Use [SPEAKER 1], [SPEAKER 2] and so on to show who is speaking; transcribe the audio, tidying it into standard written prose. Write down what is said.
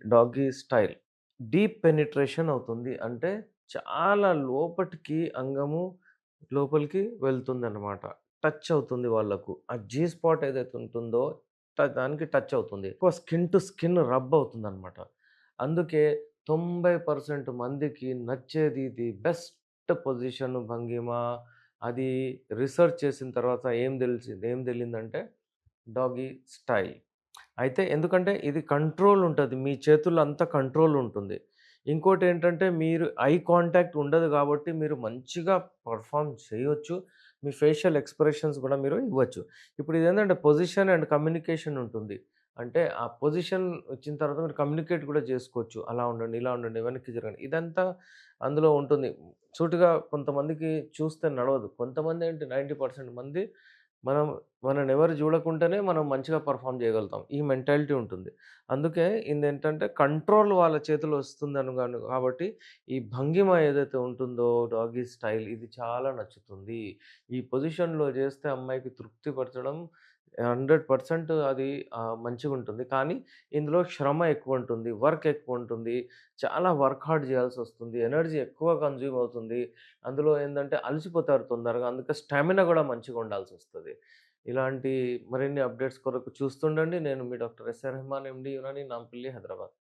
[SPEAKER 1] Doggy style. Deep penetration అవుతుంది. అంటే చాలా లోపటికి అంగము లోపలికి వెళ్తుందనమాట. టచ్ అవుతుంది వాళ్ళకు. ఆ జీ స్పాట్ ఏదైతే ఉంటుందో దానికి టచ్ అవుతుంది. ఎక్కువ స్కిన్ టు స్కిన్ రబ్ అవుతుందనమాట. అందుకే 90% మందికి నచ్చేది ఇది బెస్ట్ పొజిషన్ భంగిమ. అది రిసర్చ్ చేసిన తర్వాత ఏం తెలీందంటే డాగీ స్టైల్. అయితే ఎందుకంటే ఇది కంట్రోల్ ఉంటది. మీ చేతుల్లో అంతా కంట్రోల్ ఉంటుంది. ఇంకోటేంటంటే మీరు ఐ కాంటాక్ట్ ఉండదు గాబట్టి మీరు మంచిగా పెర్ఫార్మ్ చేయొచ్చు. మీ ఫేషియల్ ఎక్స్‌ప్రెషన్స్ గూడా మీరు ఇవ్వచ్చు. ఇప్పుడు ఇదేంటంటే పొజిషన్ అండ్ కమ్యూనికేషన్ ఉంటుంది. అంటే ఆ పొజిషన్ వచ్చిన తర్వాత మీరు కమ్యూనికేట్ గూడా జేసుకోవచ్చు. అలా ఉండండి, ఇలా ఉండండి, వెనక్కి జరగండి. ఇదంతా అందులో ఉంటుంది. సూటిగా కొంతమందికి చూస్తే నడవదు. కొంతమందేంటి 90% మంది మనం మననెవరు జూడకుండానే మనం మంచిగా పెర్ఫార్మ్ జేయగలుగుతాం. ఈ మెంటాలిటీ ఉంటుంది. అందుకే ఇదేంటంటే కంట్రోల్ వాళ్ళ చేతిలో కాబట్టి ఈ భంగిమ ఏదైతే ఉంటుందో డాగీ స్టైల్ ఇది చాలా నచ్చుతుంది. ఈ పొజిషన్‌లో జేస్తే అమ్మాయికి తృప్తి పరచడం 100% అది మంచిగుంటుంది. కానీ ఇందులో శ్రమ ఎక్కువుంటుంది. వర్క్ ఎక్కువుంటుంది. చాలా వర్క్ హార్డ్ జేయాల్సొస్తుంది. ఎనర్జీ ఎక్కువ కన్జ్యూమ్ అవుతుంది. అందులో ఏందంటే అలసిపోతారు తొందరగా. అందుకే స్టామినా గూడా మంచిగుండాల్సొస్తది. ఇలాంటి మరిన్ని అప్‌డేట్స్ కొరకు చూస్తుండండి. నేను మీ doctor SR Rehman MD Unani Nampally Hyderabad.